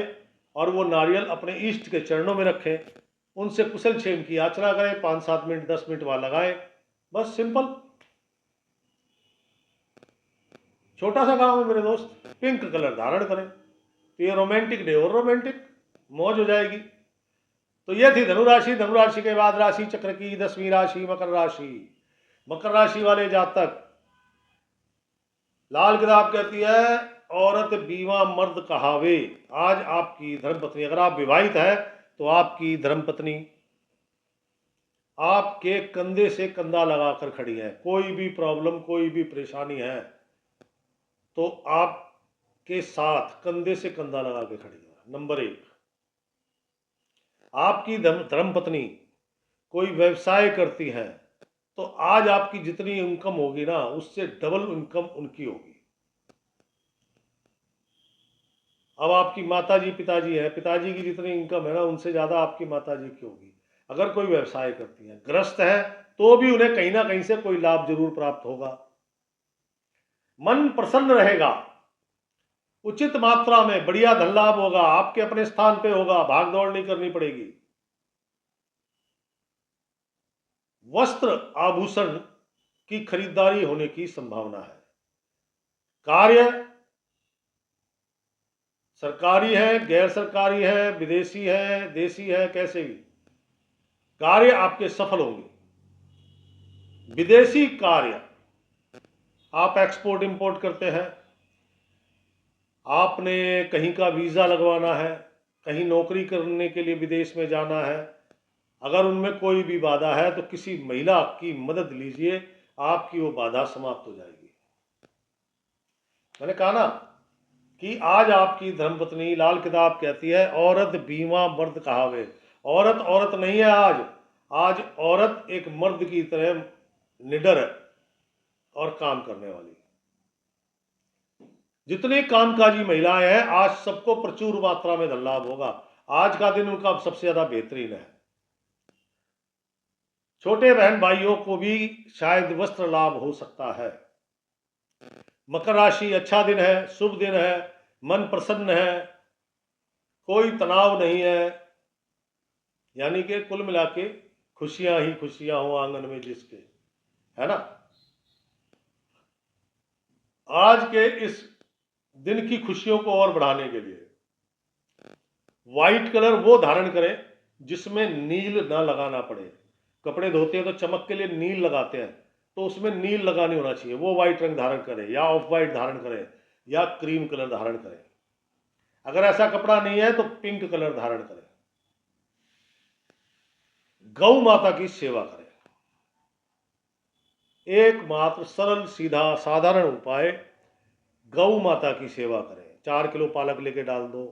और वो नारियल अपने इष्ट के चरणों में रखें, उनसे कुशल क्षेम की याचना करें, 5-7 मिनट 10 मिनट वहाँ लगाएं। बस सिंपल, छोटा सा काम है मेरे दोस्त। पिंक कलर धारण करें तो ये रोमांटिक डे और रोमांटिक मौज हो जाएगी। तो ये थी धनुराशि। धनुराशि के बाद राशि चक्र की 10वीं राशि मकर राशि। मकर राशि वाले जातक, लाल किताब कहती है औरत बीवा मर्द कहावे। आज आपकी धर्मपत्नी, अगर आप विवाहित है तो आपकी धर्मपत्नी आपके कंधे से कंधा लगाकर खड़ी है। कोई भी प्रॉब्लम, कोई भी परेशानी है तो आपके साथ कंधे से कंधा लगा के खड़ी है। नंबर 1, आपकी धर्मपत्नी कोई व्यवसाय करती है तो आज आपकी जितनी इनकम होगी ना, उससे डबल इनकम उनकी होगी। अब आपकी माताजी पिताजी है, पिताजी की जितनी इनकम है ना, उनसे ज़्यादा आपकी माताजी की होगी। अगर कोई व्यवसाय करती है, ग्रस्त है, तो भी उन्हें कहीं ना कहीं से कोई लाभ जरूर प्राप्त होगा। मन प्रसन्न रहेगा, उचित मात्रा में बढ़िया धन लाभ होगा, आपके अपने स्थान पे होगा, भाग दौड़ नहीं करनी पड़ेगी। वस्त्र आभूषण की खरीदारी होने की संभावना है। कार्य सरकारी है, गैर सरकारी है, विदेशी है, देशी है, कैसे भी कार्य आपके सफल होंगे। विदेशी कार्य, आप एक्सपोर्ट इंपोर्ट करते हैं, आपने कहीं का वीज़ा लगवाना है, कहीं नौकरी करने के लिए विदेश में जाना है, अगर उनमें कोई भी बाधा है तो किसी महिला की मदद लीजिए, आपकी वो बाधा समाप्त हो जाएगी। मैंने कहा ना कि आज आपकी धर्मपत्नी, लाल किताब कहती है औरत बीवा मर्द कहावे। औरत औरत नहीं है आज औरत एक मर्द की तरह निडर है और काम करने वाली। जितनी कामकाजी महिलाएं हैं, आज सबको प्रचुर मात्रा में धन लाभ होगा। आज का दिन उनका सबसे ज्यादा बेहतरीन है। छोटे बहन भाइयों को भी शायद वस्त्र लाभ हो सकता है। मकर राशि अच्छा दिन है, शुभ दिन है, मन प्रसन्न है, कोई तनाव नहीं है, यानी कि कुल मिला के खुशियां ही खुशियां हो आंगन में जिसके, है ना। आज के इस दिन की खुशियों को और बढ़ाने के लिए व्हाइट कलर वो धारण करें जिसमें नील ना लगाना पड़े। कपड़े धोते हैं तो चमक के लिए नील लगाते हैं, तो उसमें नील लगा नहीं होना चाहिए। वो व्हाइट रंग धारण करें, या ऑफ व्हाइट धारण करें, या क्रीम कलर धारण करें। अगर ऐसा कपड़ा नहीं है तो पिंक कलर धारण करें। गौ माता की सेवा करें। एकमात्र सरल सीधा साधारण उपाय, गौ माता की सेवा करें। 4 किलो पालक लेके डाल दो।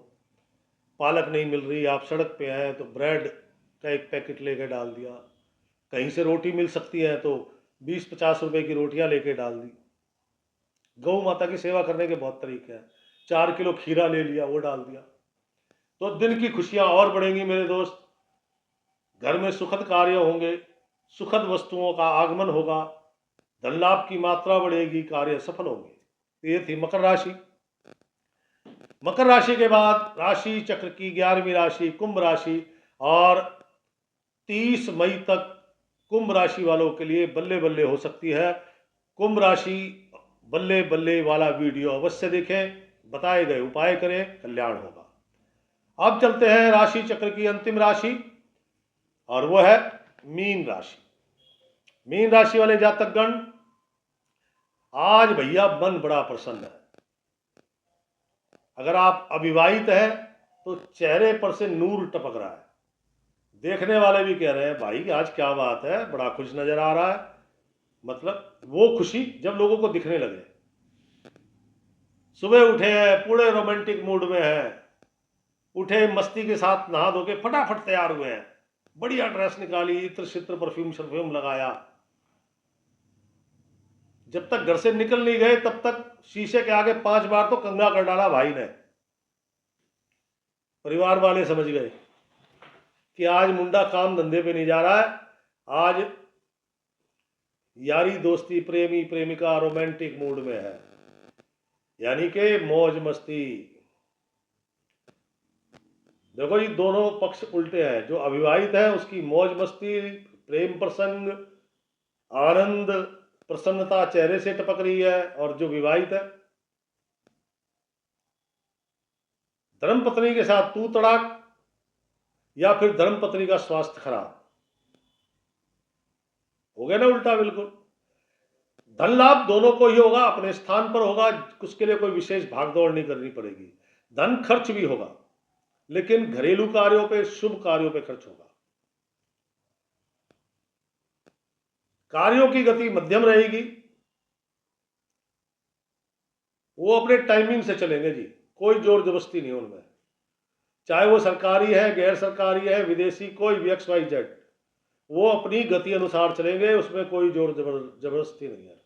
पालक नहीं मिल रही, आप सड़क पे हैं तो ब्रेड का एक पैकेट लेके डाल दिया। कहीं से रोटी मिल सकती है तो 20-50 रुपए की रोटियां लेके डाल दी। गौ माता की सेवा करने के बहुत तरीके हैं। 4 किलो खीरा ले लिया, वो डाल दिया, तो दिन की खुशियां और बढ़ेंगी मेरे दोस्त। घर में सुखद कार्य होंगे, सुखद वस्तुओं का आगमन होगा, धन लाभ की मात्रा बढ़ेगी, कार्य सफल होंगे। ये थी मकर राशि। मकर राशि के बाद राशि चक्र की 11वीं राशि कुंभ राशि, और 30 मई तक कुंभ राशि वालों के लिए बल्ले बल्ले हो सकती है। कुंभ राशि बल्ले बल्ले वाला वीडियो अवश्य देखें, बताए गए उपाय करें, कल्याण होगा। अब चलते हैं राशि चक्र की अंतिम राशि, और वो है मीन राशि। मीन राशि वाले जातकगण, आज भैया मन बड़ा प्रसन्न है। अगर आप अविवाहित हैं तो चेहरे पर से नूर टपक रहा है। देखने वाले भी कह रहे हैं भाई आज क्या बात है, बड़ा खुश नजर आ रहा है। मतलब वो खुशी जब लोगों को दिखने लगे। सुबह उठे हैं, पूरे रोमांटिक मूड में हैं, उठे मस्ती के साथ, नहा धो के फटाफट तैयार हुए हैं, बढ़िया ड्रेस निकाली, इत्र शित्र परफ्यूम शर्फ्यूम लगाया। जब तक घर से निकल नहीं गए तब तक शीशे के आगे 5 बार तो कंघा कर डाला भाई ने। परिवार वाले समझ गए कि आज मुंडा काम धंधे पे नहीं जा रहा है, आज यारी दोस्ती, प्रेमी प्रेमिका रोमांटिक मूड में है। यानी कि मौज मस्ती। देखो ये दोनों पक्ष उल्टे हैं। जो अविवाहित है उसकी मौज मस्ती, प्रेम प्रसंग, आनंद, प्रसन्नता चेहरे से टपक रही है, और जो विवाहित है, धर्मपत्नी के साथ तू तड़ाक, या फिर धर्मपत्नी का स्वास्थ्य खराब। हो गया ना उल्टा बिल्कुल। धन लाभ दोनों को ही होगा, अपने स्थान पर होगा, उसके लिए कोई विशेष भागदौड़ नहीं करनी पड़ेगी। धन खर्च भी होगा, लेकिन घरेलू कार्यों पे, शुभ कार्यों पे खर्च होगा। कार्यों की गति मध्यम रहेगी, वो अपने टाइमिंग से चलेंगे जी, कोई जोर जबरदस्ती नहीं उनमें। चाहे वो सरकारी है, गैर सरकारी है, विदेशी, कोई भी XYZ, वो अपनी गति अनुसार चलेंगे, उसमें कोई जोर जबरदस्ती नहीं है।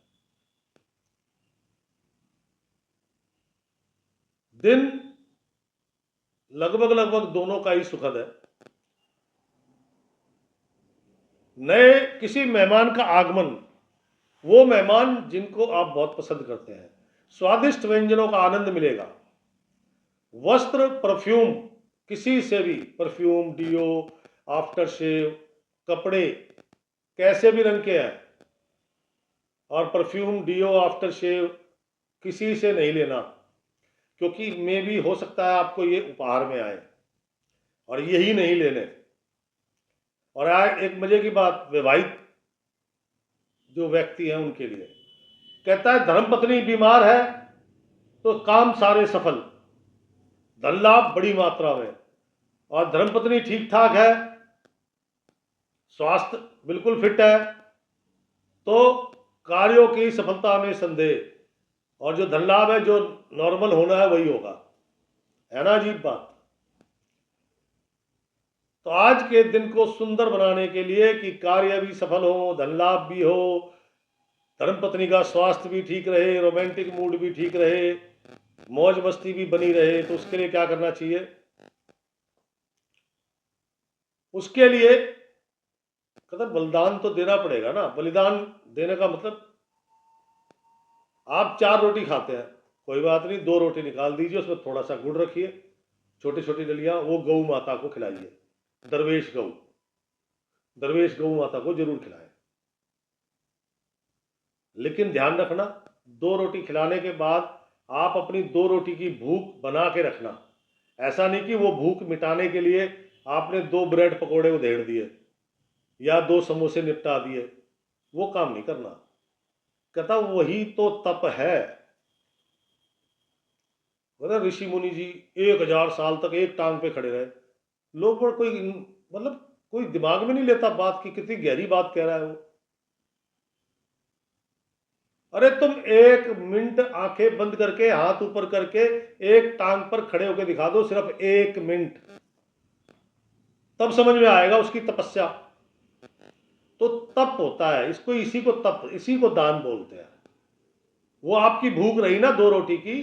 दिन लगभग लगभग दोनों का ही सुखद है। नए किसी मेहमान का आगमन, वो मेहमान जिनको आप बहुत पसंद करते हैं, स्वादिष्ट व्यंजनों का आनंद मिलेगा। वस्त्र, परफ्यूम, किसी से भी परफ्यूम, डियो, आफ्टर शेव, कपड़े कैसे भी रंग के हैं, और परफ्यूम, डियो, आफ्टर शेव किसी से नहीं लेना, क्योंकि मे भी हो सकता है आपको ये उपहार में आए, और यही नहीं लेने। और आज एक मजे की बात, विवाहित जो व्यक्ति हैं उनके लिए कहता है, धर्मपत्नी बीमार है तो काम सारे सफल, धन लाभ बड़ी मात्रा में, और धर्मपत्नी ठीक ठाक है, स्वास्थ्य बिल्कुल फिट है, तो कार्यों की सफलता में संदेह, और जो धन लाभ है, जो नॉर्मल होना है वही होगा। है ना अजीब बात। तो आज के दिन को सुंदर बनाने के लिए कि कार्य भी सफल हो, धन लाभ भी हो, धर्मपत्नी का स्वास्थ्य भी ठीक रहे, रोमांटिक मूड भी ठीक रहे, मौज मस्ती भी बनी रहे, तो उसके लिए क्या करना चाहिए? उसके लिए कदर बलिदान तो देना पड़ेगा ना। बलिदान देने का मतलब, आप 4 रोटी खाते हैं, कोई बात नहीं, 2 रोटी निकाल दीजिए, उसमें थोड़ा सा गुड़ रखिए, छोटी छोटी डलियां, वो गौ माता को खिलाइए। दरवेश गौ माता को जरूर खिलाएं। लेकिन ध्यान रखना, 2 रोटी खिलाने के बाद आप अपनी 2 रोटी की भूख बना के रखना। ऐसा नहीं कि वो भूख मिटाने के लिए आपने 2 ब्रेड पकोड़े उधेड़ दिए या 2 समोसे निपटा दिए, वो काम नहीं करना। कहता वही तो तप है। मतलब ऋषि मुनि जी 1000 साल तक एक टांग पे खड़े रहे, लोग पर कोई मतलब कोई दिमाग में नहीं लेता बात की, कितनी गहरी बात कह रहा है वो। अरे तुम 1 मिनट आंखें बंद करके, हाथ ऊपर करके, एक टांग पर खड़े होकर दिखा दो, सिर्फ 1 मिनट, तब समझ में आएगा उसकी तपस्या। तो तप होता है, इसको, इसी को तप, इसी को दान बोलते हैं। वो आपकी भूख रही ना 2 रोटी की,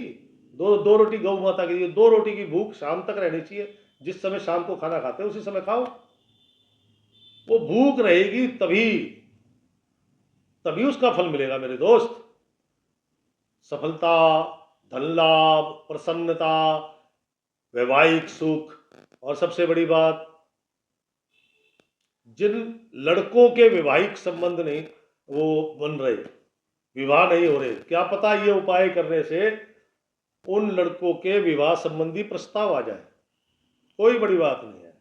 दो रोटी गौ माता के लिए, 2 रोटी की भूख शाम तक रहनी चाहिए। जिस समय शाम को खाना खाते हैं उसी समय खाओ, वो भूख रहेगी, तभी तभी उसका फल मिलेगा मेरे दोस्त। सफलता, धन लाभ, प्रसन्नता, वैवाहिक सुख, और सबसे बड़ी बात, जिन लड़कों के वैवाहिक संबंध नहीं वो बन रहे, विवाह नहीं हो रहे, क्या पता ये उपाय करने से उन लड़कों के विवाह संबंधी प्रस्ताव आ जाए। कोई बड़ी बात नहीं है।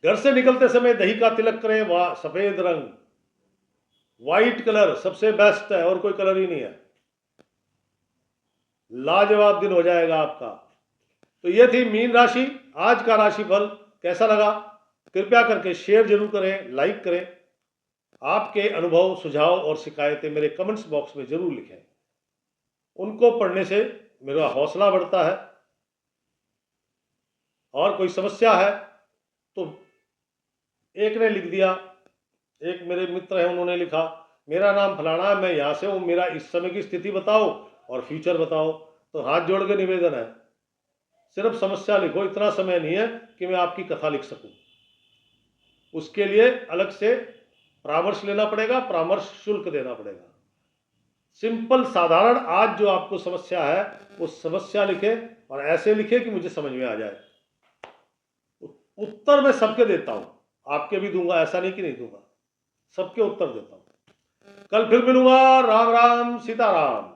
घर से निकलते समय दही का तिलक करें, वाह, सफेद रंग, व्हाइट कलर सबसे बेस्ट है, और कोई कलर ही नहीं है। लाजवाब दिन हो जाएगा आपका। तो ये थी मीन राशि, आज का राशिफल। कैसा लगा कृपया करके शेयर जरूर करें, लाइक करें। आपके अनुभव, सुझाव और शिकायतें मेरे कमेंट्स बॉक्स में जरूर लिखें, उनको पढ़ने से मेरा हौसला बढ़ता है। और कोई समस्या है तो, एक ने लिख दिया, एक मेरे मित्र हैं, उन्होंने लिखा, मेरा नाम फलाना है, मैं यहाँ से हूँ, मेरा इस समय की स्थिति बताओ और फ्यूचर बताओ। तो हाथ जोड़ के निवेदन है, सिर्फ समस्या लिखो, इतना समय नहीं है कि मैं आपकी कथा लिख सकूं। उसके लिए अलग से परामर्श लेना पड़ेगा, परामर्श शुल्क देना पड़ेगा। सिंपल साधारण आज जो आपको समस्या है वो समस्या लिखे और ऐसे लिखे कि मुझे समझ में आ जाए। उत्तर मैं सबके देता हूं, आपके भी दूंगा, ऐसा नहीं कि नहीं दूंगा, सबके उत्तर देता हूं। कल फिर मिलूंगा। राम राम सीताराम।